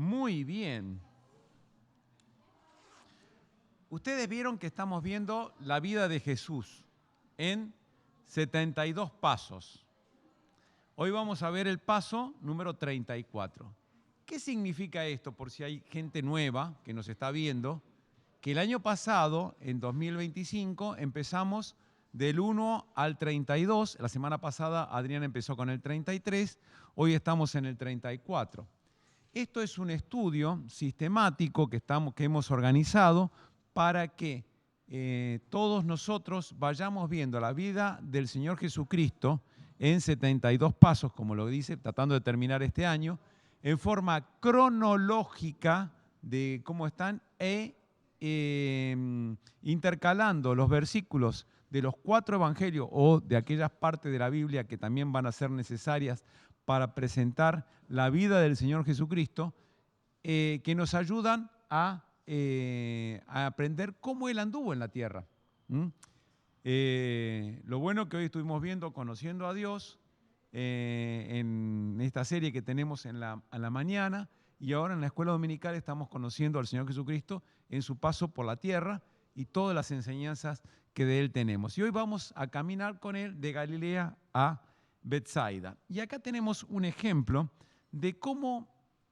Muy bien. Ustedes vieron que estamos viendo la vida de Jesús en 72 pasos. Hoy vamos a ver el paso número 34. ¿Qué significa esto? Por si hay gente nueva que nos está viendo, que el año pasado, en 2025, empezamos del 1 al 32. La semana pasada Adrián empezó con el 33, hoy estamos en el 34. Esto es un estudio sistemático que hemos organizado para que todos nosotros vayamos viendo la vida del Señor Jesucristo en 72 pasos, como lo dice, tratando de terminar este año, en forma cronológica de cómo están intercalando los versículos de los 4 evangelios o de aquellas partes de la Biblia que también van a ser necesarias para presentar la vida del Señor Jesucristo, que nos ayudan a aprender cómo Él anduvo en la tierra. Lo bueno que hoy estuvimos viendo, conociendo a Dios, en esta serie que tenemos a la mañana, y ahora en la escuela dominical estamos conociendo al Señor Jesucristo en su paso por la tierra y todas las enseñanzas que de Él tenemos. Y hoy vamos a caminar con Él de Galilea a Betsaida. Y acá tenemos un ejemplo de cómo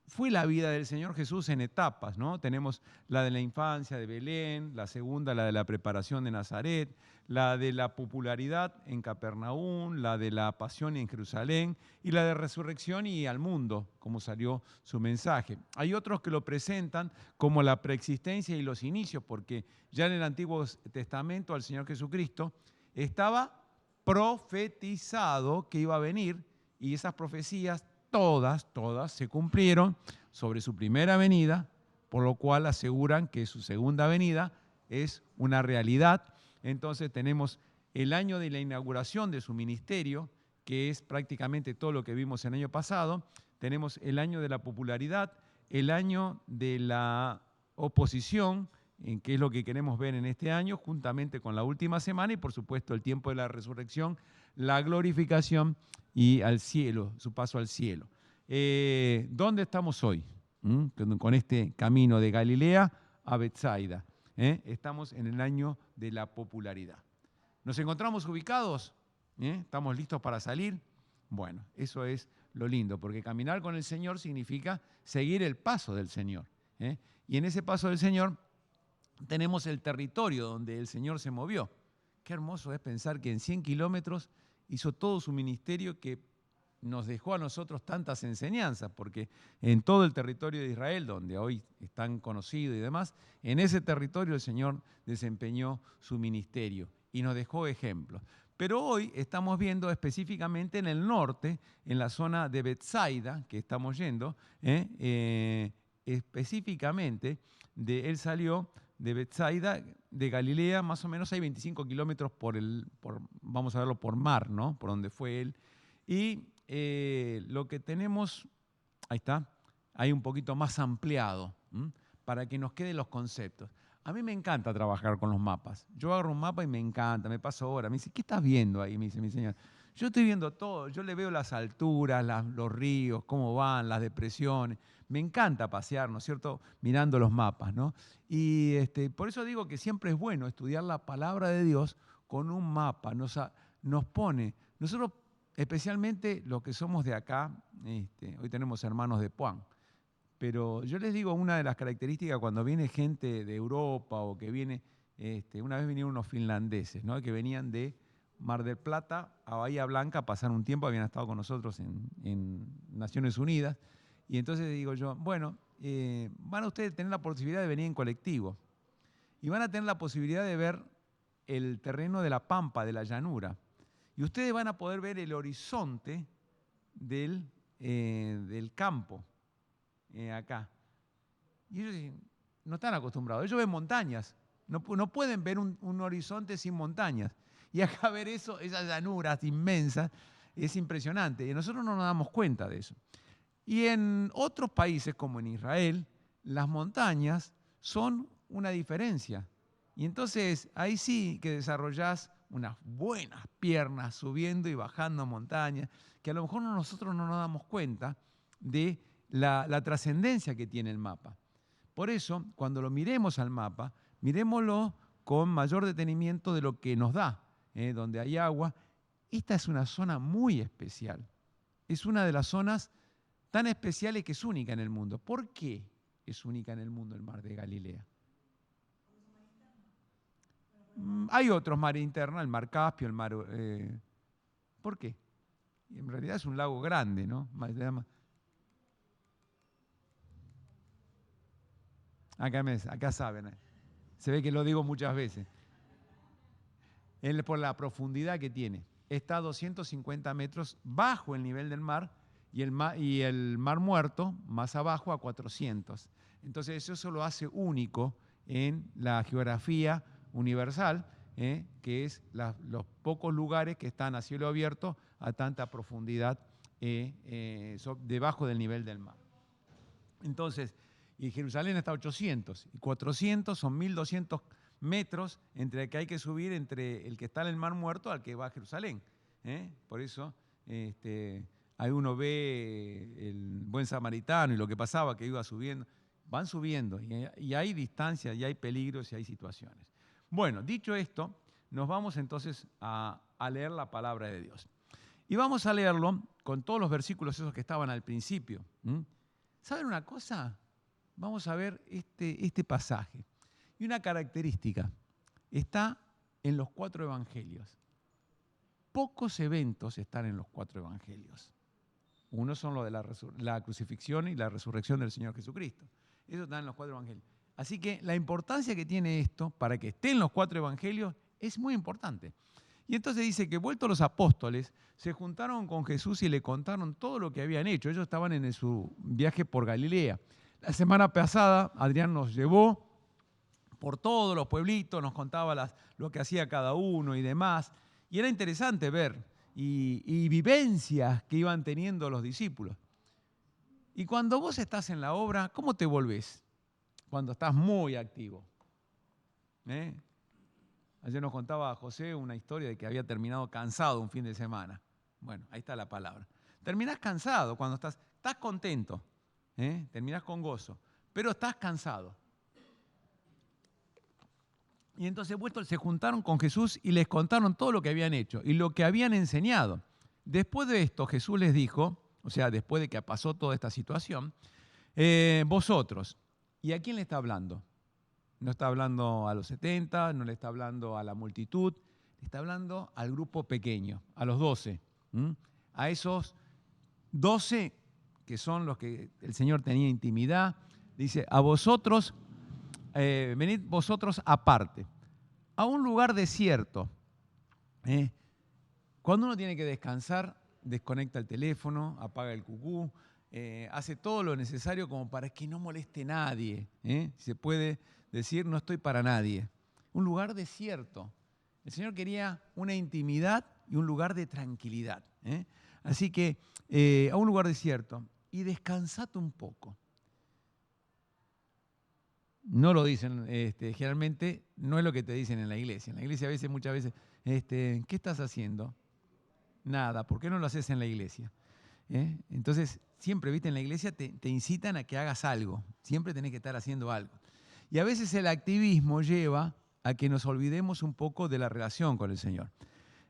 fue la vida del Señor Jesús en etapas, ¿no? Tenemos la de la infancia de Belén, la segunda, la de la preparación de Nazaret, la de la popularidad en Capernaum, la de la pasión en Jerusalén y la de resurrección y al mundo, como salió su mensaje. Hay otros que lo presentan como la preexistencia y los inicios, porque ya en el Antiguo Testamento al Señor Jesucristo estaba profetizado que iba a venir, y esas profecías todas se cumplieron sobre su primera venida, por lo cual aseguran que su segunda venida es una realidad. Entonces tenemos el año de la inauguración de su ministerio, que es prácticamente todo lo que vimos el año pasado. Tenemos el año de la popularidad, el año de la oposición, en qué es lo que queremos ver en este año, juntamente con la última semana, y por supuesto el tiempo de la resurrección, la glorificación y al cielo, su paso al cielo. ¿Dónde estamos hoy? Con este camino de Galilea a Betsaida. Estamos en el año de la popularidad. ¿Nos encontramos ubicados? ¿Estamos listos para salir? Bueno, eso es lo lindo, porque caminar con el Señor significa seguir el paso del Señor. Y en ese paso del Señor tenemos el territorio donde el Señor se movió. Qué hermoso es pensar que en 100 kilómetros hizo todo su ministerio, que nos dejó a nosotros tantas enseñanzas, porque en todo el territorio de Israel, donde hoy están conocidos y demás, en ese territorio el Señor desempeñó su ministerio y nos dejó ejemplos. Pero hoy estamos viendo específicamente en el norte, en la zona de Betsaida, que estamos yendo, específicamente, Él salió de Betsaida, de Galilea, más o menos hay 25 kilómetros vamos a verlo por mar, ¿no? Por donde fue Él. Y lo que tenemos, ahí está, ahí un poquito más ampliado, para que nos queden los conceptos. A mí me encanta trabajar con los mapas. Yo agarro un mapa y me encanta, me paso horas. Me dice, ¿qué estás viendo ahí? Me dice mi señor. Yo estoy viendo todo, yo le veo las alturas, los ríos, cómo van, las depresiones. Me encanta pasear, ¿no es cierto?, mirando los mapas, ¿no? Y por eso digo que siempre es bueno estudiar la palabra de Dios con un mapa. Nos pone, nosotros especialmente los que somos de acá, hoy tenemos hermanos de Puan, pero yo les digo, una de las características cuando viene gente de Europa o que viene, una vez vinieron unos finlandeses, ¿no?, que venían de Mar del Plata a Bahía Blanca a pasar un tiempo, habían estado con nosotros en Naciones Unidas, y entonces digo yo, bueno, van a ustedes tener la posibilidad de venir en colectivo y van a tener la posibilidad de ver el terreno de la pampa, de la llanura, y ustedes van a poder ver el horizonte del campo, acá. Y ellos no están acostumbrados, ellos ven montañas, no pueden ver un horizonte sin montañas. Y acá ver eso, esas llanuras inmensas, es impresionante. Y nosotros no nos damos cuenta de eso. Y en otros países, como en Israel, las montañas son una diferencia. Y entonces ahí sí que desarrollás unas buenas piernas subiendo y bajando montañas, que a lo mejor nosotros no nos damos cuenta de la trascendencia que tiene el mapa. Por eso, cuando lo miremos al mapa, miremoslo con mayor detenimiento de lo que nos da, donde hay agua. Esta es una zona muy especial. Es una de las zonas tan especiales que es única en el mundo. ¿Por qué es única en el mundo el mar de Galilea? Hay otros mares internos, el mar Caspio, el mar... ¿por qué? En realidad es un lago grande, ¿no? Acá saben, se ve que lo digo muchas veces. Por la profundidad que tiene. Está a 250 metros bajo el nivel del mar y el mar Muerto más abajo a 400. Entonces eso lo hace único en la geografía universal, que es los pocos lugares que están a cielo abierto a tanta profundidad debajo del nivel del mar. Entonces, y Jerusalén está a 800, y 400 son 1200 metros entre el que hay que subir entre el que está en el Mar Muerto al que va a Jerusalén. Por eso ahí uno ve el buen samaritano y lo que pasaba, que iba subiendo. Van subiendo y hay distancias, y hay peligros, y hay situaciones. Bueno, dicho esto, nos vamos entonces a leer la palabra de Dios. Y vamos a leerlo con todos los versículos esos que estaban al principio. ¿Saben una cosa? Vamos a ver este pasaje. Y una característica, está en los 4 evangelios. Pocos eventos están en los 4 evangelios. Uno son los de la crucifixión y la resurrección del Señor Jesucristo. Eso está en los 4 evangelios. Así que la importancia que tiene esto para que esté en los 4 evangelios es muy importante. Y entonces dice que vueltos los apóstoles, se juntaron con Jesús y le contaron todo lo que habían hecho. Ellos estaban en su viaje por Galilea. La semana pasada Adrián nos llevó por todos los pueblitos, nos contaba lo que hacía cada uno y demás. Y era interesante ver y vivencias que iban teniendo los discípulos. Y cuando vos estás en la obra, ¿cómo te volvés? Cuando estás muy activo. Ayer nos contaba José una historia de que había terminado cansado un fin de semana. Bueno, ahí está la palabra. Terminás cansado cuando estás contento, terminás con gozo, pero estás cansado. Y entonces se juntaron con Jesús y les contaron todo lo que habían hecho y lo que habían enseñado. Después de esto, Jesús les dijo, o sea, después de que pasó toda esta situación, vosotros, ¿y a quién le está hablando? No está hablando a los 70, no le está hablando a la multitud, le está hablando al grupo pequeño, a los 12. A esos 12 que son los que el Señor tenía intimidad, dice, a vosotros, venid vosotros aparte, a un lugar desierto. Cuando uno tiene que descansar, desconecta el teléfono, apaga el cucú, hace todo lo necesario como para que no moleste a nadie. Se puede decir, no estoy para nadie. Un lugar desierto. El Señor quería una intimidad y un lugar de tranquilidad. Así que a un lugar desierto y descansate un poco. No lo dicen, generalmente no es lo que te dicen en la iglesia. En la iglesia muchas veces, ¿qué estás haciendo? Nada, ¿por qué no lo haces en la iglesia? Entonces, siempre, viste, en la iglesia te incitan a que hagas algo. Siempre tenés que estar haciendo algo. Y a veces el activismo lleva a que nos olvidemos un poco de la relación con el Señor.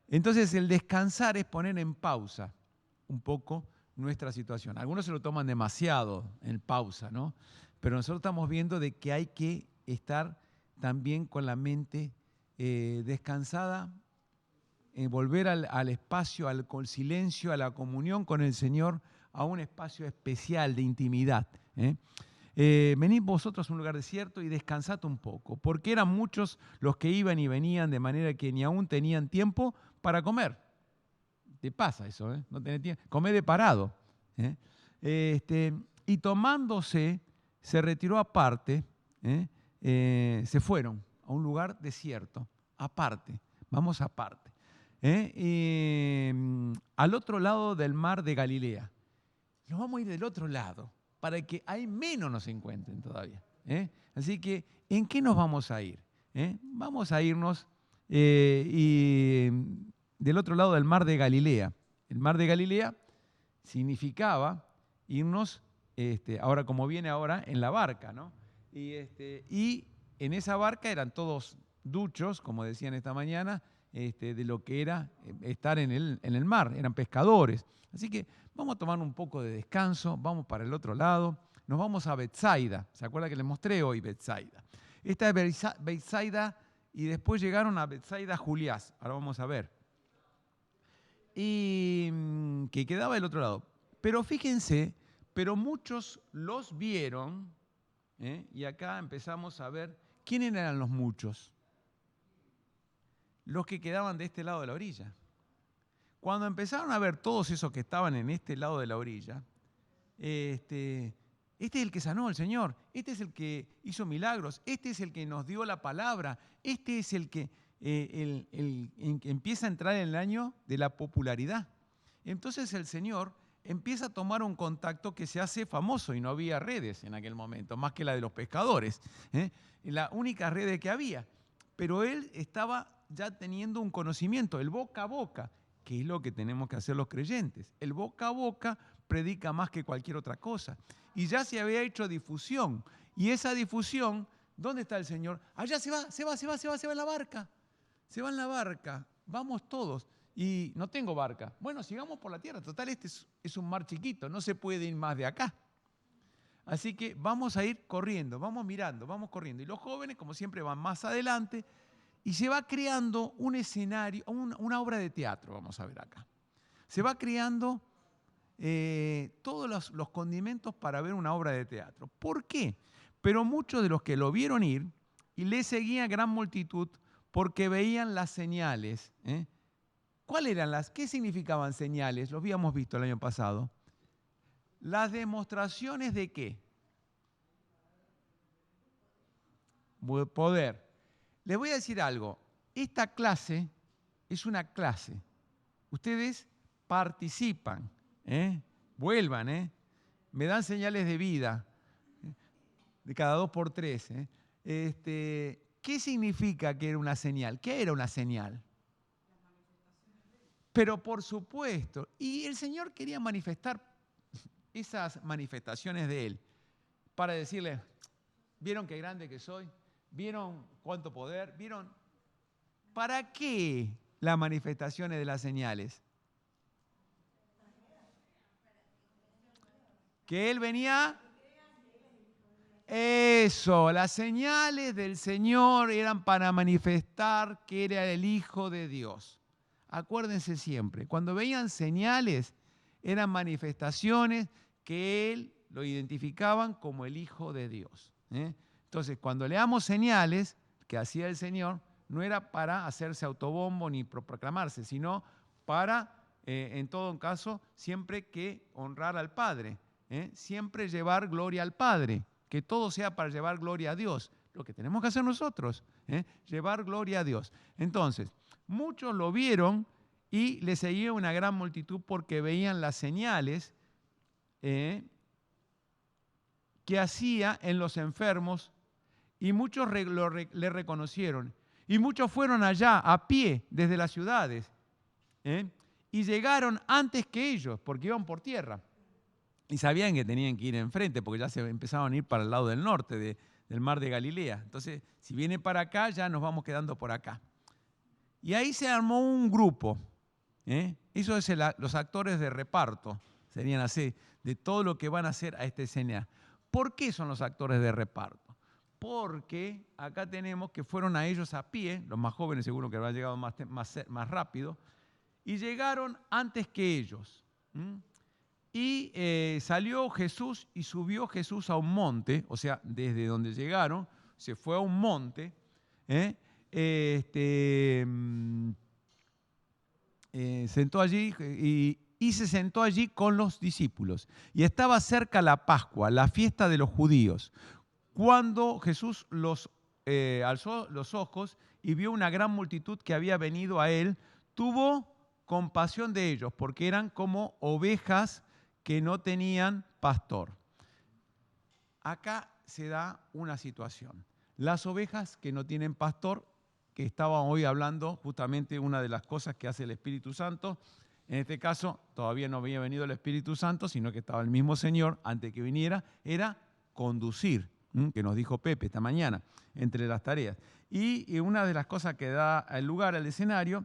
Entonces, el descansar es poner en pausa un poco nuestra situación. Algunos se lo toman demasiado en pausa, ¿no? Pero nosotros estamos viendo de que hay que estar también con la mente descansada, volver al espacio, al silencio, a la comunión con el Señor, a un espacio especial de intimidad. Venid vosotros a un lugar desierto y descansad un poco, porque eran muchos los que iban y venían, de manera que ni aún tenían tiempo para comer. Te pasa eso, no tenés tiempo. Comé de parado. Y tomándose, se retiró aparte, se fueron a un lugar desierto, aparte, vamos aparte. Al otro lado del mar de Galilea. Nos vamos a ir del otro lado, para que ahí menos nos encuentren todavía. Así que, ¿en qué nos vamos a ir? Vamos a irnos del otro lado del mar de Galilea. El mar de Galilea significaba irnos ahora como viene ahora, en la barca, ¿no? Y en esa barca eran todos duchos, como decían esta mañana, de lo que era estar en el mar, eran pescadores. Así que vamos a tomar un poco de descanso, vamos para el otro lado, nos vamos a Betsaida. ¿Se acuerda que les mostré hoy Betsaida? Esta es Betsaida y después llegaron a Betsaida Juliás, ahora vamos a ver. Y que quedaba del otro lado. Pero fíjense, pero muchos los vieron, y acá empezamos a ver quiénes eran los muchos. Los que quedaban de este lado de la orilla. Cuando empezaron a ver todos esos que estaban en este lado de la orilla, este es el que sanó el Señor, este es el que hizo milagros, este es el que nos dio la palabra, este es el que empieza a entrar en el año de la popularidad. Entonces el Señor empieza a tomar un contacto que se hace famoso y no había redes en aquel momento, más que la de los pescadores, la única red que había. Pero él estaba ya teniendo un conocimiento, el boca a boca, que es lo que tenemos que hacer los creyentes. El boca a boca predica más que cualquier otra cosa. Y ya se había hecho difusión. Y esa difusión, ¿dónde está el Señor? Allá se va en la barca. Se va en la barca. Vamos todos. Y no tengo barca. Bueno, sigamos por la tierra. Total, este es un mar chiquito. No se puede ir más de acá. Así que vamos a ir corriendo, vamos mirando, vamos corriendo. Y los jóvenes, como siempre, van más adelante. Y se va creando un escenario, una obra de teatro, vamos a ver acá. Se va creando todos los condimentos para ver una obra de teatro. ¿Por qué? Pero muchos de los que lo vieron ir y le seguían gran multitud porque veían las señales. ¿Cuáles eran las? ¿Qué significaban señales? Los habíamos visto el año pasado. Las demostraciones de qué? Poder. Les voy a decir algo. Esta clase es una clase. Ustedes participan, vuelvan, me dan señales de vida de cada 2 por 3. ¿Qué significa que era una señal? ¿Qué era una señal? Pero por supuesto, y el Señor quería manifestar esas manifestaciones de Él para decirle, ¿vieron qué grande que soy? ¿Vieron cuánto poder? ¿Vieron? ¿Para qué las manifestaciones de las señales? Que Él venía. Eso, las señales del Señor eran para manifestar que era el Hijo de Dios. Acuérdense siempre, cuando veían señales, eran manifestaciones que Él lo identificaban como el Hijo de Dios. Entonces, cuando leamos señales que hacía el Señor, no era para hacerse autobombo ni proclamarse, sino para, en todo caso, siempre que honrar al Padre, siempre llevar gloria al Padre, que todo sea para llevar gloria a Dios. Lo que tenemos que hacer nosotros, llevar gloria a Dios. Entonces, muchos lo vieron y le seguía una gran multitud porque veían las señales que hacía en los enfermos y muchos le reconocieron. Y muchos fueron allá a pie desde las ciudades y llegaron antes que ellos porque iban por tierra. Y sabían que tenían que ir enfrente porque ya se empezaban a ir para el lado del norte del mar de Galilea. Entonces, si viene para acá, ya nos vamos quedando por acá. Y ahí se armó un grupo. Eso es los actores de reparto, serían así, de todo lo que van a hacer a esta escena. ¿Por qué son los actores de reparto? Porque acá tenemos que fueron a ellos a pie, los más jóvenes seguro que habrán llegado más rápido, y llegaron antes que ellos. Y salió Jesús y subió Jesús a un monte, o sea, desde donde llegaron, se fue a un monte, sentó allí y se sentó allí con los discípulos. Y estaba cerca la Pascua, la fiesta de los judíos. Cuando Jesús alzó los ojos y vio una gran multitud que había venido a él, tuvo compasión de ellos, porque eran como ovejas que no tenían pastor. Acá se da una situación. Las ovejas que no tienen pastor, que estaban hoy hablando, justamente una de las cosas que hace el Espíritu Santo, En este caso, todavía no había venido el Espíritu Santo, sino que estaba el mismo Señor antes que viniera, era conducir, que nos dijo Pepe esta mañana, entre las tareas. Y una de las cosas que da el lugar al escenario,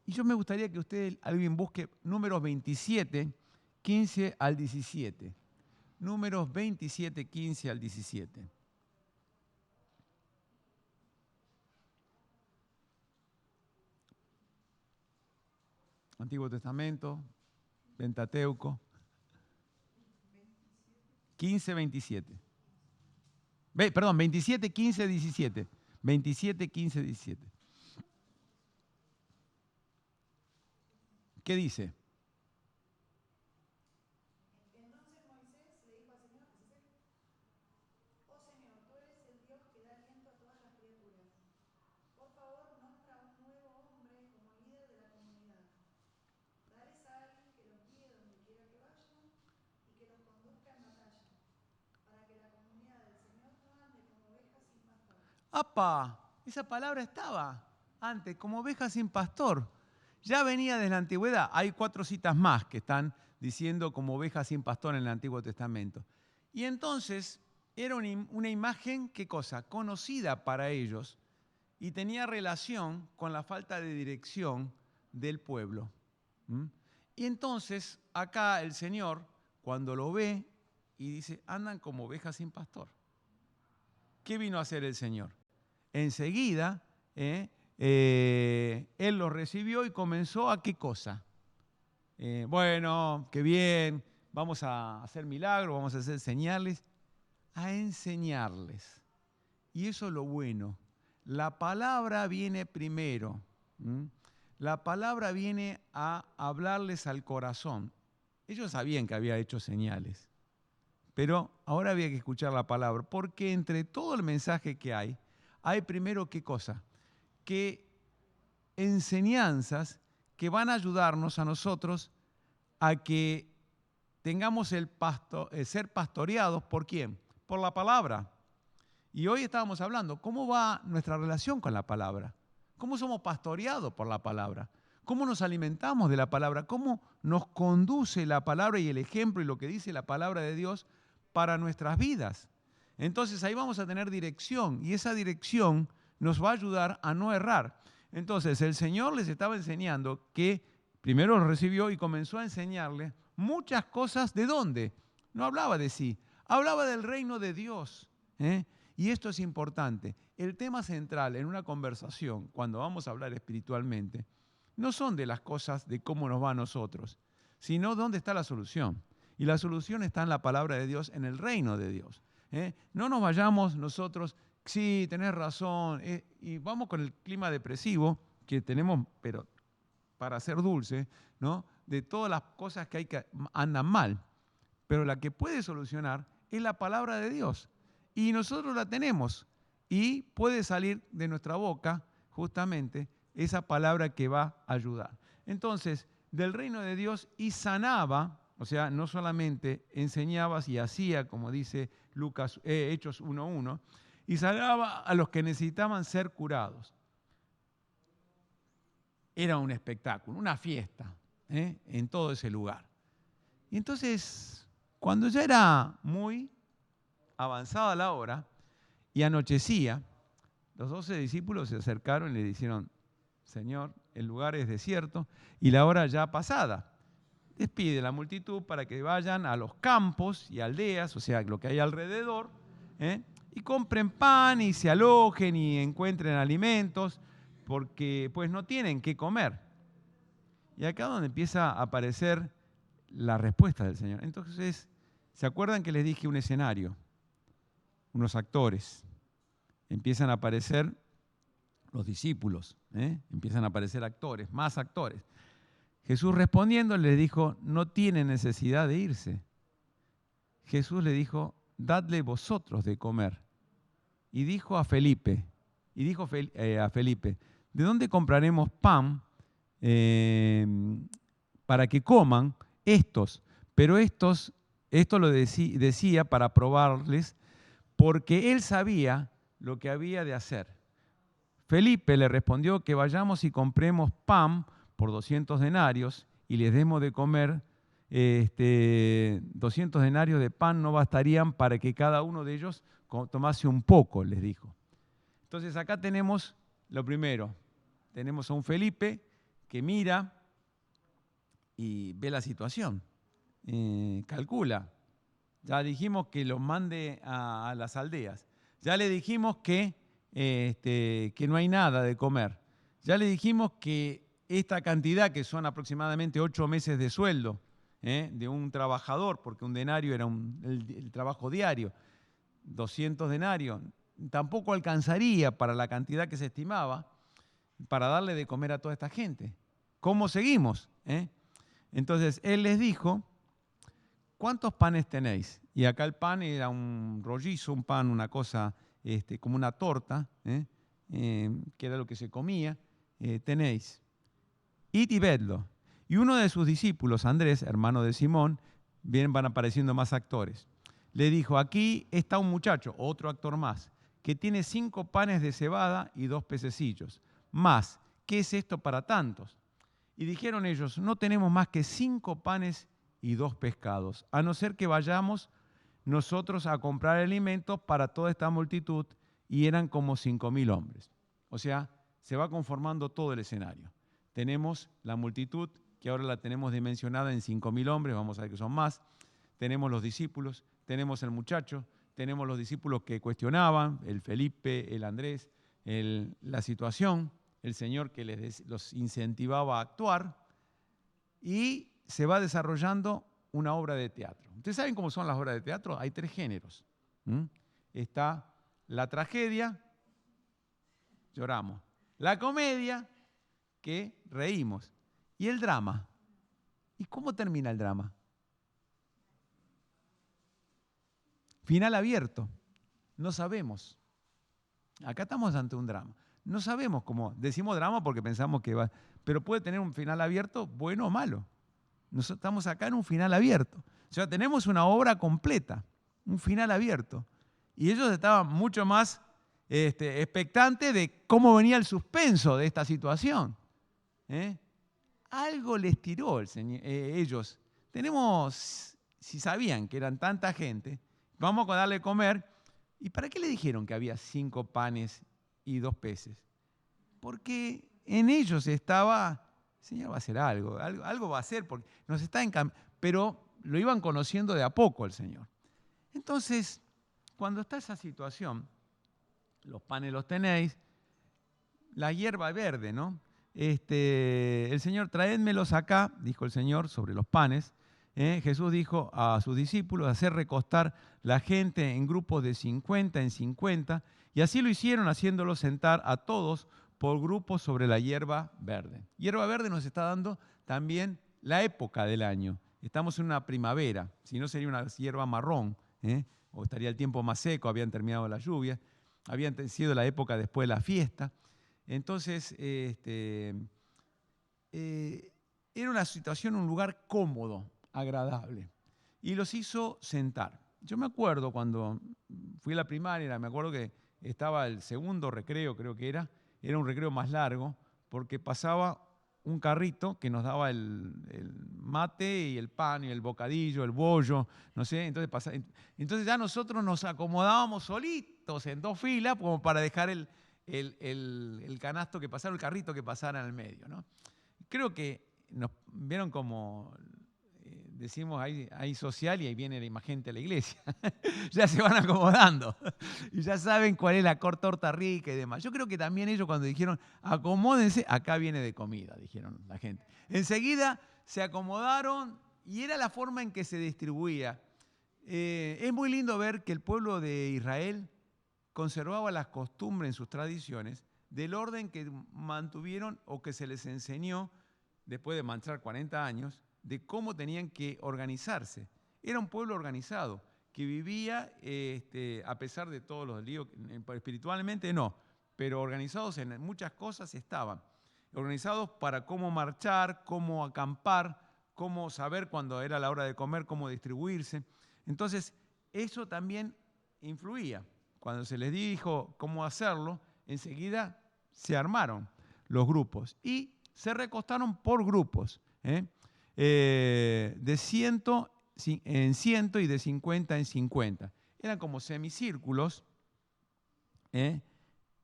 y yo me gustaría que usted, alguien busque números 27, 15 al 17. Números 27, 15 al 17. Antiguo Testamento, Pentateuco, 15, 27. Perdón, 27, 15, 17. 27, 15, 17. ¿Qué dice? Entonces Moisés le dijo al Señor, oh Señor, tú eres el Dios que da aliento a todas las criaturas. Por favor, nombra un nuevo hombre como líder de la comunidad. Dales a alguien que los guíe donde quiera que vayan y que los conduzca en batalla, para que la comunidad del Señor no ande como ovejas sin pastor. ¡Apa! Esa palabra estaba antes, como oveja sin pastor. Ya venía desde la antigüedad. Hay 4 citas más que están diciendo como oveja sin pastor en el Antiguo Testamento. Y entonces era una imagen, ¿qué cosa? Conocida para ellos y tenía relación con la falta de dirección del pueblo. Y entonces acá el Señor, cuando lo ve y dice, andan como ovejas sin pastor. ¿Qué vino a hacer el Señor? Enseguida, Él lo recibió y comenzó a ¿qué cosa? Bueno, qué bien, vamos a hacer milagros, vamos a hacer señales, a enseñarles. Y eso es lo bueno. La palabra viene primero. La palabra viene a hablarles al corazón. Ellos sabían que había hecho señales, pero ahora había que escuchar la palabra, porque entre todo el mensaje que hay primero ¿qué cosa? Que enseñanzas que van a ayudarnos a nosotros a que tengamos el ser pastoreados, ¿por quién? Por la palabra. Y hoy estábamos hablando, ¿cómo va nuestra relación con la palabra? ¿Cómo somos pastoreados por la palabra? ¿Cómo nos alimentamos de la palabra? ¿Cómo nos conduce la palabra y el ejemplo y lo que dice la palabra de Dios para nuestras vidas? Entonces ahí vamos a tener dirección y esa dirección nos va a ayudar a no errar. Entonces el Señor les estaba enseñando que primero lo recibió y comenzó a enseñarles muchas cosas. ¿De dónde? No hablaba de sí, hablaba del reino de Dios. Y esto es importante. El tema central en una conversación, cuando vamos a hablar espiritualmente, no son de las cosas de cómo nos va a nosotros, sino dónde está la solución. Y la solución está en la palabra de Dios, en el reino de Dios. No nos vayamos nosotros, sí, tenés razón, y vamos con el clima depresivo que tenemos, pero para ser dulce, ¿no? De todas las cosas que hay que andan mal. Pero la que puede solucionar es la palabra de Dios. Y nosotros la tenemos. Y puede salir de nuestra boca justamente esa palabra que va a ayudar. Entonces, del reino de Dios y sanaba, o sea, no solamente enseñaba y hacía, como dice Hechos 1:1, y sanaba a los que necesitaban ser curados. Era un espectáculo, una fiesta, en todo ese lugar. Y entonces, cuando ya era muy avanzada la hora y anochecía, los 12 discípulos se acercaron y le dijeron, Señor, el lugar es desierto y la hora ya pasada. Despide la multitud para que vayan a los campos y aldeas, o sea, lo que hay alrededor, y compren pan y se alojen y encuentren alimentos, porque pues no tienen qué comer. Y acá es donde empieza a aparecer la respuesta del Señor. Entonces, ¿se acuerdan que les dije un escenario? Unos actores. Empiezan a aparecer los discípulos, empiezan a aparecer actores, más actores. Jesús respondiendo le dijo, no tiene necesidad de irse. Jesús le dijo, dadle vosotros de comer. Y dijo a Felipe, ¿de dónde compraremos pan para que coman estos? Pero esto lo decía para probarles, porque él sabía lo que había de hacer. Felipe le respondió que vayamos y compremos pan por 200 denarios y les demos de comer, 200 denarios de pan no bastarían para que cada uno de ellos tomase un poco, les dijo. Entonces acá tenemos lo primero, tenemos a un Felipe que mira y ve la situación, calcula. Ya dijimos que los mande a las aldeas. Ya le dijimos que no hay nada de comer. Ya le dijimos que esta cantidad, que son aproximadamente 8 meses de sueldo de un trabajador, porque un denario era el trabajo diario, 200 denarios, tampoco alcanzaría para la cantidad que se estimaba para darle de comer a toda esta gente. ¿Cómo seguimos? Entonces, él les dijo, ¿cuántos panes tenéis? Y acá el pan era un rollizo, un pan, una cosa como una torta, que era lo que se comía. Tenéis. Id y vedlo. Y uno de sus discípulos, Andrés, hermano de Simón, bien van apareciendo más actores, le dijo, aquí está un muchacho, otro actor más, que tiene 5 panes de cebada y 2 pececillos. Más, ¿qué es esto para tantos? Y dijeron ellos, no tenemos más que 5 panes y 2 pescados, a no ser que vayamos nosotros a comprar alimentos para toda esta multitud, y eran como 5.000 hombres. O sea, se va conformando todo el escenario. Tenemos la multitud, que ahora la tenemos dimensionada en 5.000 hombres, vamos a ver que son más. Tenemos los discípulos, tenemos el muchacho, tenemos los discípulos que cuestionaban, el Felipe, el Andrés, la situación, el Señor que los incentivaba a actuar, y se va desarrollando una obra de teatro. ¿Ustedes saben cómo son las obras de teatro? Hay 3 géneros. Está la tragedia, lloramos. La comedia, que reímos. Y el drama. ¿Y cómo termina el drama? Final abierto. No sabemos. Acá estamos ante un drama. No sabemos cómo. Decimos drama porque pensamos que va. Pero puede tener un final abierto, bueno o malo. Nosotros estamos acá en un final abierto. O sea, tenemos una obra completa, un final abierto. Y ellos estaban mucho más expectantes de cómo venía el suspenso de esta situación. Algo les tiró ellos. Si sabían que eran tanta gente, vamos a darle comer. ¿Y para qué le dijeron que había 5 panes y 2 peces? Porque en ellos estaba, el Señor va a hacer algo va a hacer, porque nos está pero lo iban conociendo de a poco el Señor. Entonces, cuando está esa situación, los panes los tenéis, la hierba verde, ¿no? El Señor, traédmelos acá, dijo el Señor sobre los panes. Jesús dijo a sus discípulos hacer recostar la gente en grupos de 50 en 50, y así lo hicieron, haciéndolos sentar a todos por grupos sobre la hierba verde. Hierba verde nos está dando también la época del año. Estamos en una primavera, si no sería una hierba marrón, o estaría el tiempo más seco, habían terminado las lluvias, habían sido la época después de la fiesta. Entonces, era una situación, un lugar cómodo, agradable, y los hizo sentar. Yo me acuerdo cuando fui a la primaria, me acuerdo que estaba el segundo recreo, creo que era un recreo más largo, porque pasaba un carrito que nos daba el mate y el pan y el bocadillo, el bollo, no sé, entonces ya nosotros nos acomodábamos solitos en 2 filas como para dejar el canasto que pasara, el carrito que pasara en el medio, ¿no? Creo que nos vieron como, decimos, ahí social, y ahí viene la imagen de la iglesia. Ya se van acomodando y ya saben cuál es la torta rica y demás. Yo creo que también ellos, cuando dijeron acomódense, acá viene de comida, dijeron la gente. Enseguida se acomodaron, y era la forma en que se distribuía. Es muy lindo ver que el pueblo de Israel conservaba las costumbres en sus tradiciones del orden que mantuvieron o que se les enseñó después de marchar 40 años, de cómo tenían que organizarse. Era un pueblo organizado, que vivía, a pesar de todos los líos, espiritualmente no, pero organizados en muchas cosas estaban. Organizados para cómo marchar, cómo acampar, cómo saber cuándo era la hora de comer, cómo distribuirse. Entonces, eso también influía. Cuando se les dijo cómo hacerlo, enseguida se armaron los grupos y se recostaron por grupos. de 100 en 100 y de 50 en 50. Eran como semicírculos.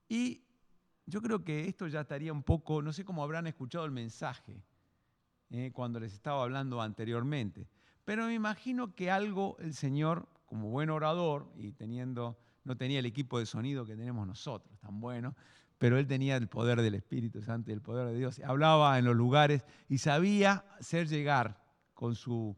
Y yo creo que esto ya estaría un poco, no sé cómo habrán escuchado el mensaje cuando les estaba hablando anteriormente, pero me imagino que algo el Señor, como buen orador, y no tenía el equipo de sonido que tenemos nosotros, tan bueno, pero él tenía el poder del Espíritu Santo y el poder de Dios. Hablaba en los lugares y sabía hacer llegar con su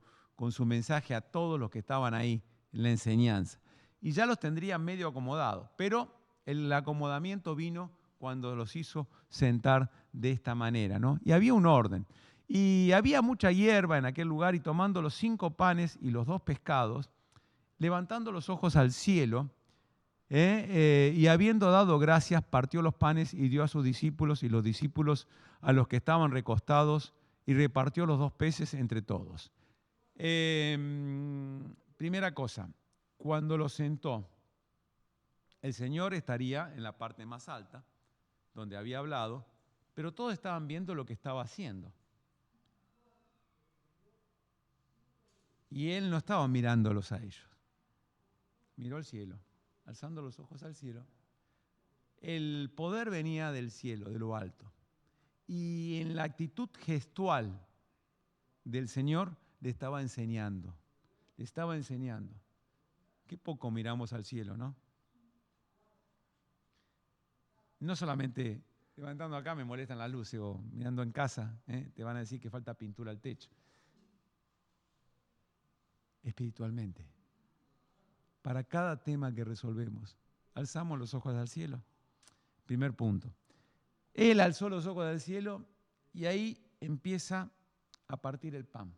mensaje a todos los que estaban ahí en la enseñanza. Y ya los tendría medio acomodados, pero el acomodamiento vino cuando los hizo sentar de esta manera, ¿no? Y había un orden. Y había mucha hierba en aquel lugar, y tomando los 5 panes y los 2 pescados, levantando los ojos al cielo, y habiendo dado gracias, partió los panes y dio a sus discípulos, y los discípulos a los que estaban recostados, y repartió los 2 peces entre todos. Primera cosa, cuando los sentó, el Señor estaría en la parte más alta, donde había hablado, pero todos estaban viendo lo que estaba haciendo. Y Él no estaba mirándolos a ellos. Miró al cielo, alzando los ojos al cielo. El poder venía del cielo, de lo alto. Y en la actitud gestual del Señor le estaba enseñando. Le estaba enseñando. Qué poco miramos al cielo, ¿no? No solamente levantando acá me molestan las luces, o mirando en casa, te van a decir que falta pintura al techo. Espiritualmente, para cada tema que resolvemos, alzamos los ojos al cielo. Primer punto. Él alzó los ojos al cielo y ahí empieza a partir el pan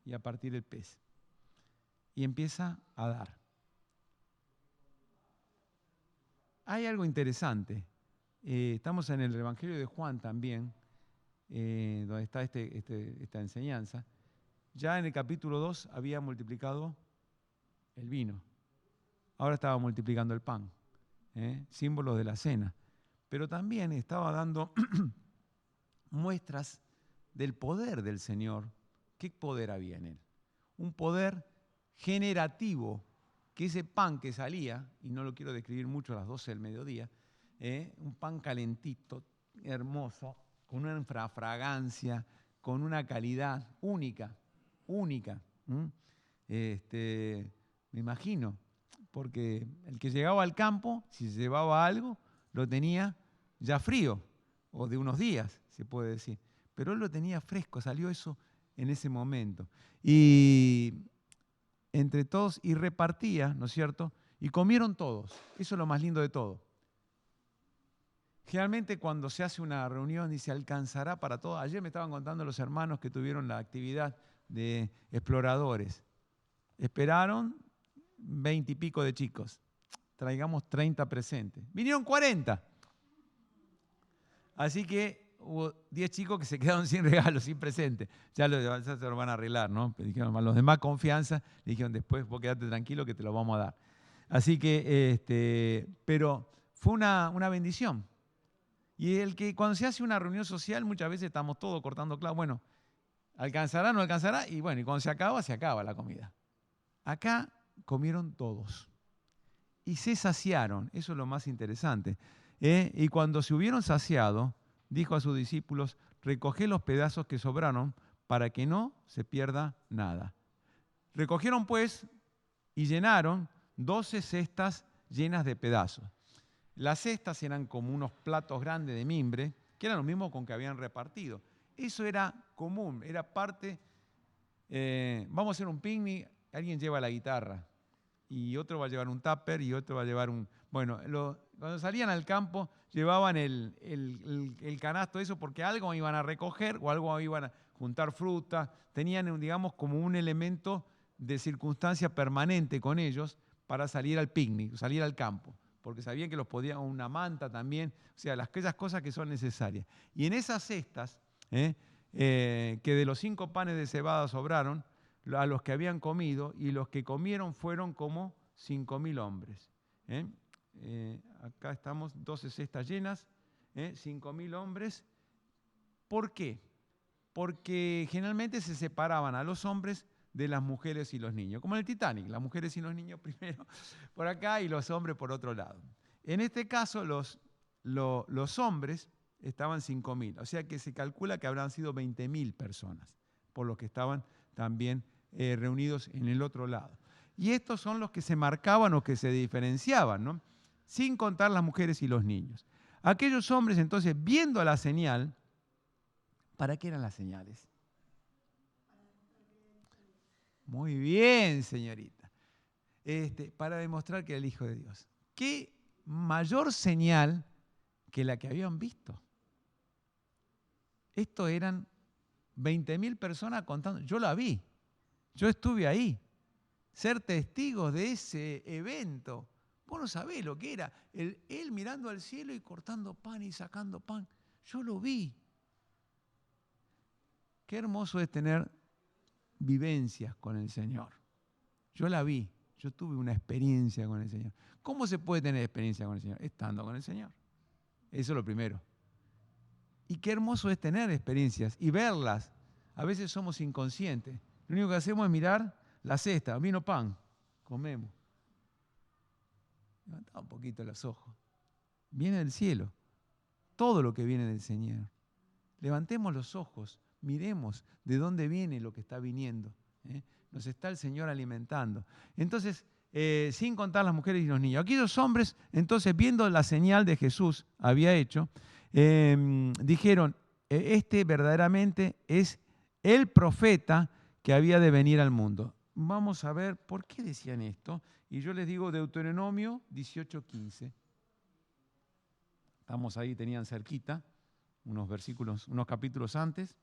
y a partir el pez. Y empieza a dar. Hay algo interesante. Estamos en el Evangelio de Juan también, donde está esta enseñanza. Ya en el capítulo 2 había multiplicado el vino. Ahora estaba multiplicando el pan, símbolo de la cena. Pero también estaba dando muestras del poder del Señor. ¿Qué poder había en Él? Un poder generativo, que ese pan que salía, y no lo quiero describir mucho a las 12 del mediodía, un pan calentito, hermoso, con una fragancia, con una calidad única. Me imagino, porque el que llegaba al campo, si se llevaba algo, lo tenía ya frío, o de unos días, se puede decir. Pero él lo tenía fresco, salió eso en ese momento. Y entre todos, y repartía, ¿no es cierto? Y comieron todos. Eso es lo más lindo de todo. Generalmente cuando se hace una reunión dice, ¿alcanzará para todos? Ayer me estaban contando los hermanos que tuvieron la actividad de exploradores. Esperaron 20 y pico de chicos. Traigamos 30 presentes. Vinieron 40. Así que hubo 10 chicos que se quedaron sin regalos, sin presentes. Ya se lo van a arreglar, ¿no? Pero dijeron, a los demás confianza, le dijeron, después vos quedate tranquilo que te lo vamos a dar. Así que, pero fue una bendición. Y el que cuando se hace una reunión social, muchas veces estamos todos cortando clavos. Bueno, ¿alcanzará, no alcanzará? Y bueno, y cuando se acaba la comida. Acá comieron todos. Y se saciaron, eso es lo más interesante. Y cuando se hubieron saciado, dijo a sus discípulos, recoged los pedazos que sobraron para que no se pierda nada. Recogieron pues y llenaron 12 cestas llenas de pedazos. Las cestas eran como unos platos grandes de mimbre, que eran lo mismo con que habían repartido. Eso era común, era parte, vamos a hacer un picnic, alguien lleva la guitarra, y otro va a llevar un tupper, y otro va a llevar un... Bueno, cuando salían al campo llevaban el canasto, eso, porque algo iban a recoger o algo iban a juntar fruta, tenían, digamos, como un elemento de circunstancia permanente con ellos para salir al picnic, salir al campo, porque sabían que los podían, una manta también, o sea, aquellas cosas que son necesarias. Y en esas cestas, que de los 5 panes de cebada sobraron, a los que habían comido, y los que comieron fueron como 5.000 hombres. Acá estamos, 12 cestas llenas, 5.000 hombres. ¿Por qué? porque generalmente se separaban a los hombres de las mujeres y los niños, como en el Titanic, las mujeres y los niños primero por acá y los hombres por otro lado. En este caso los hombres estaban 5.000, o sea que se calcula que habrán sido 20.000 personas, por los que estaban también reunidos en el otro lado. Y estos son los que se marcaban o que se diferenciaban, ¿no? Sin contar las mujeres y los niños. Aquellos hombres entonces, viendo la señal, ¿para qué eran las señales? Muy bien, señorita. Para demostrar que era el Hijo de Dios. ¿Qué mayor señal que la que habían visto? Esto eran 20.000 personas contando. Yo la vi, yo estuve ahí. Ser testigos de ese evento. Vos no sabés lo que era. Él mirando al cielo y cortando pan y sacando pan. Yo lo vi. Qué hermoso es tener vivencias con el Señor. Yo la vi. Yo tuve una experiencia con el Señor. ¿Cómo se puede tener experiencia con el Señor? Estando con el Señor. Eso es lo primero. Y qué hermoso es tener experiencias y verlas. A veces somos inconscientes. Lo único que hacemos es mirar la cesta. Vino pan. Comemos. Levantá un poquito los ojos. Viene del cielo. Todo lo que viene del Señor. Levantemos los ojos. Miremos de dónde viene lo que está viniendo. Nos está el Señor alimentando. Entonces, sin contar las mujeres y los niños. Aquellos hombres, entonces, viendo la señal de Jesús había hecho, dijeron, este verdaderamente es el profeta que había de venir al mundo. Vamos a ver por qué decían esto. Y yo les digo Deuteronomio 18:15. Estamos ahí, tenían cerquita, unos versículos, unos capítulos antes.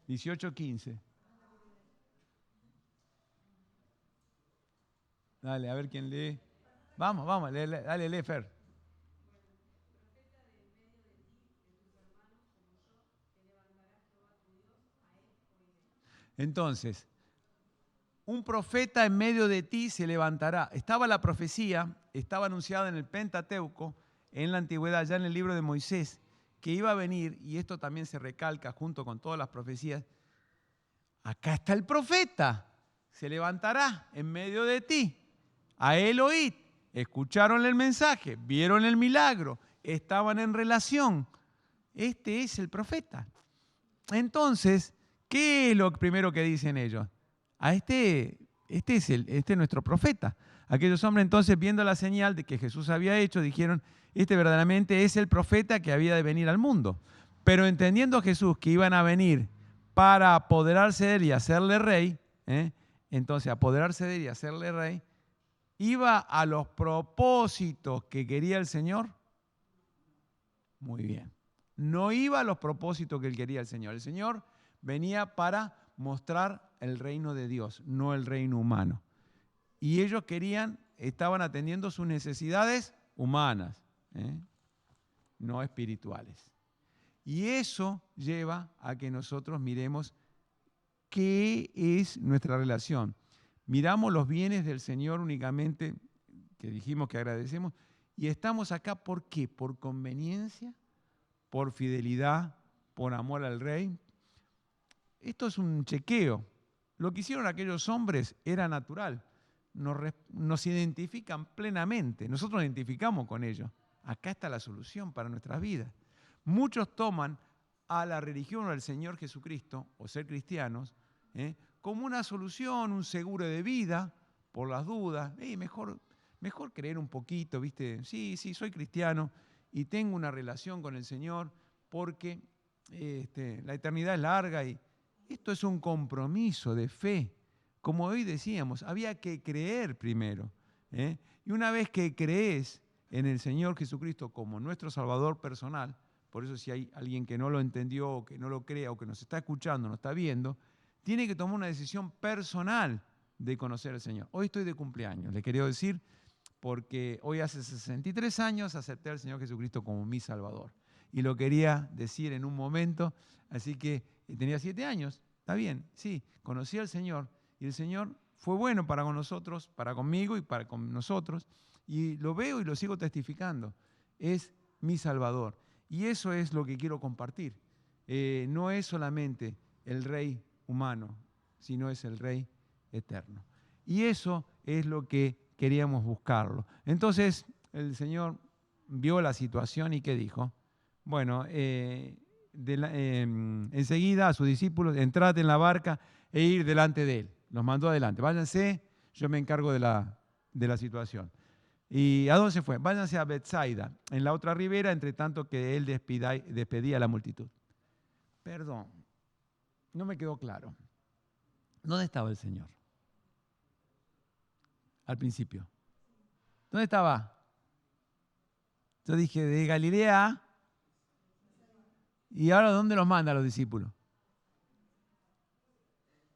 (18:15). Dale, a ver quién lee. Vamos, dale, lee, Fer. Entonces, un profeta en medio de ti se levantará. Estaba la profecía, estaba anunciada en el Pentateuco, en la antigüedad, ya en el libro de Moisés, que iba a venir, y esto también se recalca junto con todas las profecías. Acá está el profeta, se levantará en medio de ti. A él oíd, escucharon el mensaje, vieron el milagro, estaban en relación. Este es el profeta. Entonces, ¿qué es lo primero que dicen ellos? Este es nuestro profeta. Aquellos hombres entonces, viendo la señal de que Jesús había hecho, dijeron, este verdaderamente es el profeta que había de venir al mundo. Pero entendiendo Jesús que iban a venir para apoderarse de él y hacerle rey, entonces apoderarse de él y hacerle rey, ¿iba a los propósitos que quería el Señor? Muy bien. No iba a los propósitos que él quería el Señor. El Señor venía para mostrar el reino de Dios, no el reino humano. Y ellos estaban atendiendo sus necesidades humanas, no espirituales. Y eso lleva a que nosotros miremos qué es nuestra relación. Miramos los bienes del Señor únicamente, que dijimos que agradecemos, y estamos acá ¿por qué? Por conveniencia, por fidelidad, por amor al Rey. Esto es un chequeo. Lo que hicieron aquellos hombres era natural. Nos identifican plenamente. Nosotros nos identificamos con ellos. Acá está la solución para nuestras vidas. Muchos toman a la religión o al Señor Jesucristo, o ser cristianos, como una solución, un seguro de vida, por las dudas. Mejor creer un poquito, ¿viste? Sí, soy cristiano y tengo una relación con el Señor porque la eternidad es larga y esto es un compromiso de fe. Como hoy decíamos, había que creer primero. Y una vez que crees en el Señor Jesucristo como nuestro Salvador personal, por eso si hay alguien que no lo entendió, o que no lo crea, o que nos está escuchando, nos está viendo, tiene que tomar una decisión personal de conocer al Señor. Hoy estoy de cumpleaños, le quería decir, porque hoy hace 63 años acepté al Señor Jesucristo como mi Salvador. Y lo quería decir en un momento, así que tenía 7 años, está bien, sí, conocí al Señor y el Señor fue bueno para con nosotros, para conmigo y para con nosotros, y lo veo y lo sigo testificando. Es mi Salvador. Y eso es lo que quiero compartir. No es solamente el Rey humano, sino es el Rey eterno. Y eso es lo que queríamos buscarlo. Entonces el Señor vio la situación y ¿qué dijo? Bueno, enseguida a sus discípulos, entrad en la barca e ir delante de él. Los mandó adelante. Váyanse, yo me encargo de la situación. ¿Y a dónde se fue? Váyanse a Betsaida, en la otra ribera, entre tanto que él despedía a la multitud. Perdón, no me quedó claro. ¿Dónde estaba el Señor? Al principio. ¿Dónde estaba? Yo dije, de Galilea. ¿Y ahora dónde los manda a los discípulos?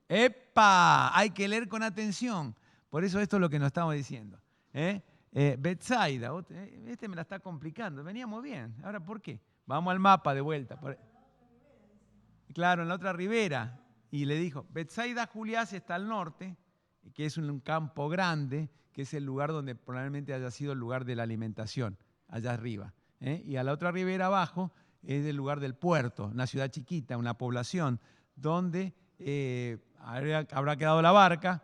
¡Epa! Hay que leer con atención. Por eso esto es lo que nos estamos diciendo. Betsaida, este me la está complicando. Veníamos bien. Ahora, ¿por qué? Vamos al mapa de vuelta. Claro, en la otra ribera. Y le dijo, Betsaida Julias está al norte, que es un campo grande, que es el lugar donde probablemente haya sido el lugar de la alimentación, allá arriba. Y a la otra ribera abajo es el lugar del puerto, una ciudad chiquita, una población, donde habrá quedado la barca,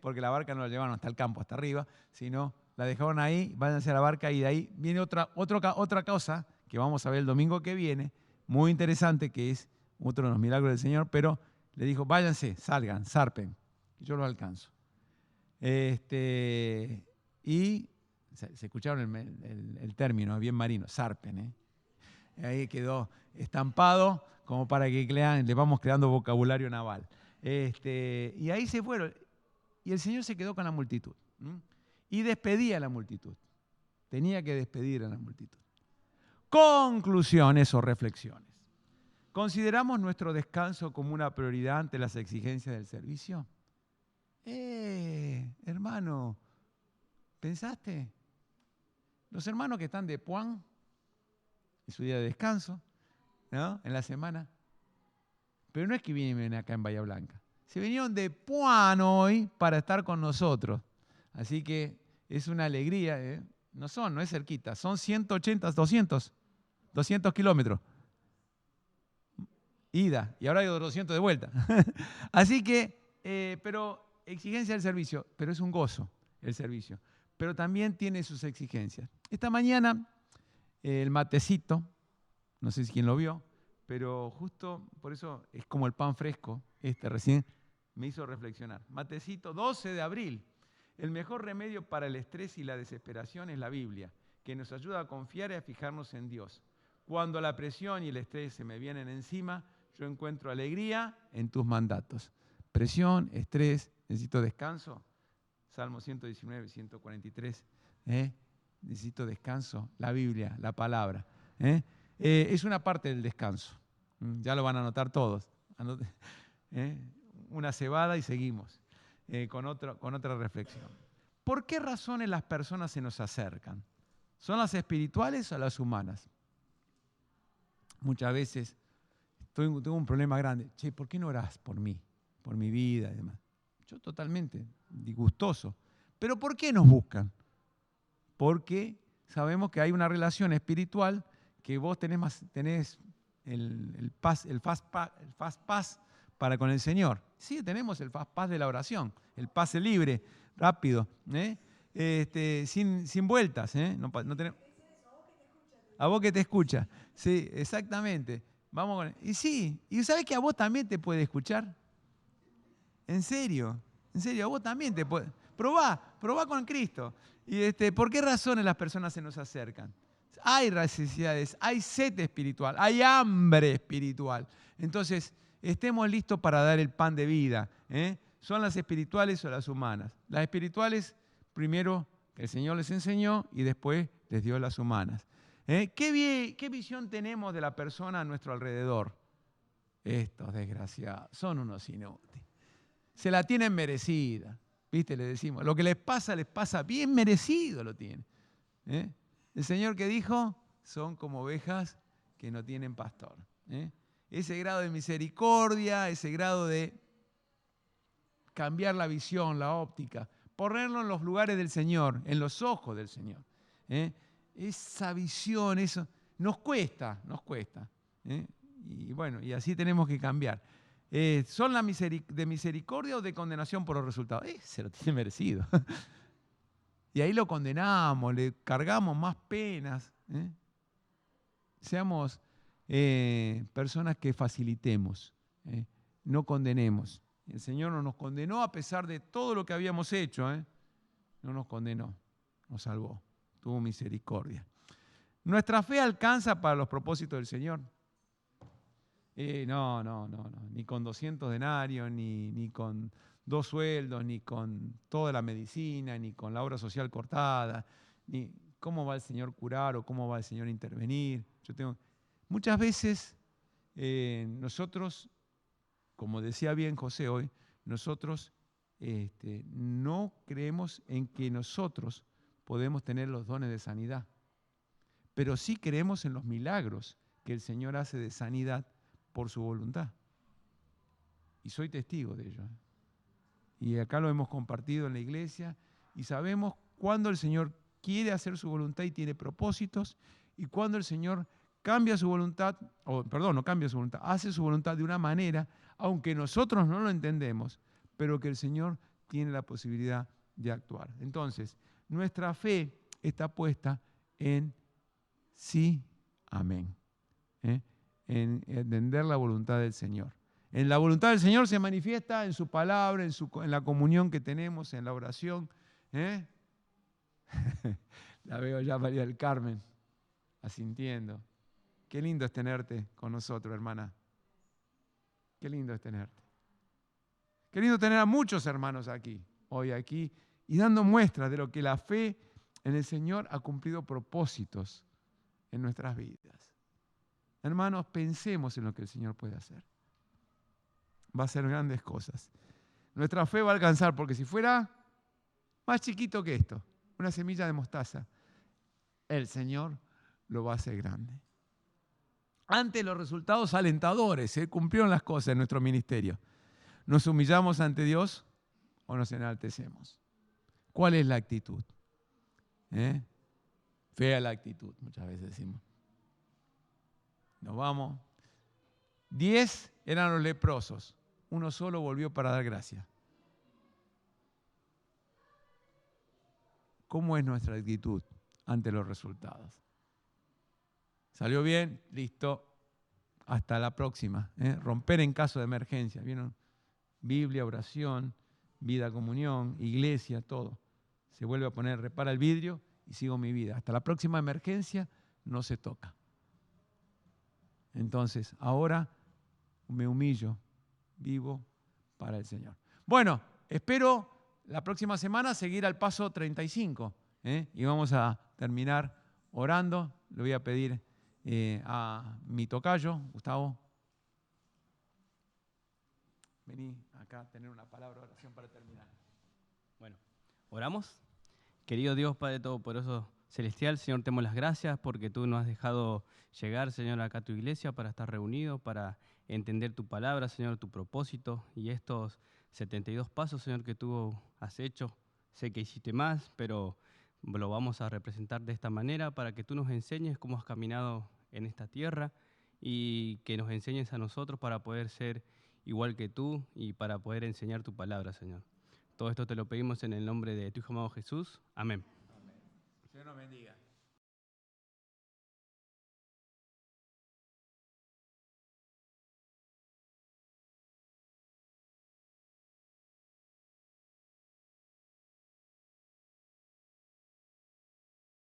porque la barca no la llevaron hasta el campo, hasta arriba, sino la dejaron ahí, váyanse a la barca y de ahí viene otra cosa que vamos a ver el domingo que viene, muy interesante, que es otro de los milagros del Señor, pero le dijo, váyanse, salgan, zarpen, que yo los alcanzo. Y se escucharon el término, bien marino, zarpen. Ahí quedó estampado como para que le vamos creando vocabulario naval. Y ahí se fueron. Y el Señor se quedó con la multitud. Y despedía a la multitud. Tenía que despedir a la multitud. Conclusiones o reflexiones. ¿Consideramos nuestro descanso como una prioridad ante las exigencias del servicio? Hermano, ¿pensaste? Los hermanos que están de Puan, en su día de descanso, ¿no? En la semana. Pero no es que vienen acá en Bahía Blanca. Se vinieron de Puan hoy para estar con nosotros. Así que es una alegría. No es cerquita. Son 180, 200 kilómetros. Ida. Y ahora hay 200 de vuelta. Así que, pero exigencia del servicio. Pero es un gozo el servicio. Pero también tiene sus exigencias. Esta mañana, el matecito, no sé si quién lo vio, pero justo por eso es como el pan fresco, recién me hizo reflexionar. Matecito, 12 de abril. El mejor remedio para el estrés y la desesperación es la Biblia, que nos ayuda a confiar y a fijarnos en Dios. Cuando la presión y el estrés se me vienen encima, yo encuentro alegría en tus mandatos. Presión, estrés, necesito descanso. Salmo 119, 143. Necesito descanso. La Biblia, la palabra. Es una parte del descanso. Ya lo van a anotar todos. Una cebada y seguimos con otra reflexión. ¿Por qué razones las personas se nos acercan? ¿Son las espirituales o las humanas? Muchas veces tengo un problema grande. Che, ¿por qué no orás por mí? Por mi vida y demás. Yo totalmente disgustoso. ¿Pero por qué nos buscan? Porque sabemos que hay una relación espiritual que vos tenés el fast pass para con el Señor. Sí, tenemos el fast pass de la oración, el pase libre, rápido, sin vueltas. No tenemos... A vos que te escucha. Sí, exactamente. Vamos con... Y sí, ¿y sabés que a vos también te puede escuchar? En serio, a vos también te puede... Probá con Cristo. ¿Y por qué razones las personas se nos acercan? Hay necesidades, hay sed espiritual, hay hambre espiritual. Entonces, estemos listos para dar el pan de vida. ¿Son las espirituales o las humanas? Las espirituales, primero que el Señor les enseñó y después les dio las humanas. ¿Qué visión tenemos de la persona a nuestro alrededor? Estos desgraciados son unos inútiles. Se la tienen merecida. ¿Viste? Le decimos, lo que les pasa bien merecido lo tienen. El Señor que dijo, son como ovejas que no tienen pastor. ese grado de misericordia, ese grado de cambiar la visión, la óptica, ponerlo en los lugares del Señor, en los ojos del Señor. Esa visión, eso nos cuesta. Y bueno, y así tenemos que cambiar. ¿Son de misericordia o de condenación por los resultados? Se lo tiene merecido. Y ahí lo condenamos, le cargamos más penas. Seamos personas que facilitemos, no condenemos. El Señor no nos condenó a pesar de todo lo que habíamos hecho. No nos condenó, nos salvó, tuvo misericordia. ¿Nuestra fe alcanza para los propósitos del Señor? No. Ni con 200 denarios, ni con 2 sueldos, ni con toda la medicina, ni con la obra social cortada, ni cómo va el Señor curar o cómo va el Señor intervenir. Muchas veces nosotros, como decía bien José hoy, nosotros no creemos en que nosotros podemos tener los dones de sanidad, pero sí creemos en los milagros que el Señor hace de sanidad por su voluntad. Y soy testigo de ello. Y acá lo hemos compartido en la iglesia y sabemos cuándo el Señor quiere hacer su voluntad y tiene propósitos, y cuándo el Señor cambia su voluntad, no cambia su voluntad, hace su voluntad de una manera, aunque nosotros no lo entendemos, pero que el Señor tiene la posibilidad de actuar. Entonces, nuestra fe está puesta en sí, amén. En entender la voluntad del Señor. En la voluntad del Señor se manifiesta en su palabra, en la comunión que tenemos, en la oración. La veo ya María del Carmen asintiendo. Qué lindo es tenerte con nosotros, hermana. Qué lindo es tenerte. Qué lindo tener a muchos hermanos hoy aquí, y dando muestras de lo que la fe en el Señor ha cumplido propósitos en nuestras vidas. Hermanos, pensemos en lo que el Señor puede hacer. Va a hacer grandes cosas. Nuestra fe va a alcanzar, porque si fuera más chiquito que esto, una semilla de mostaza, el Señor lo va a hacer grande. Ante los resultados alentadores, cumplieron las cosas en nuestro ministerio. ¿Nos humillamos ante Dios o nos enaltecemos? ¿Cuál es la actitud? Fea la actitud, muchas veces decimos. Nos vamos. 10 eran los leprosos. Uno solo volvió para dar gracia. ¿Cómo es nuestra actitud ante los resultados? ¿Salió bien? Listo. Hasta la próxima. Romper en caso de emergencia. ¿Vieron? Biblia, oración, vida, comunión, iglesia, todo. Se vuelve a poner, repara el vidrio y sigo mi vida. Hasta la próxima emergencia no se toca. Entonces, ahora me humillo, vivo para el Señor. Bueno, espero la próxima semana seguir al paso 35. Y vamos a terminar orando. Le voy a pedir a mi tocayo, Gustavo. Vení acá a tener una palabra de oración para terminar. Bueno, oramos. Querido Dios, Padre Todopoderoso Celestial, Señor, te damos las gracias porque tú nos has dejado llegar, Señor, acá a tu iglesia para estar reunidos, para entender tu palabra, Señor, tu propósito y estos 72 pasos, Señor, que tú has hecho. Sé que hiciste más, pero lo vamos a representar de esta manera para que tú nos enseñes cómo has caminado en esta tierra y que nos enseñes a nosotros para poder ser igual que tú y para poder enseñar tu palabra, Señor. Todo esto te lo pedimos en el nombre de tu Hijo amado Jesús. Amén. Amén. Señor nos bendiga.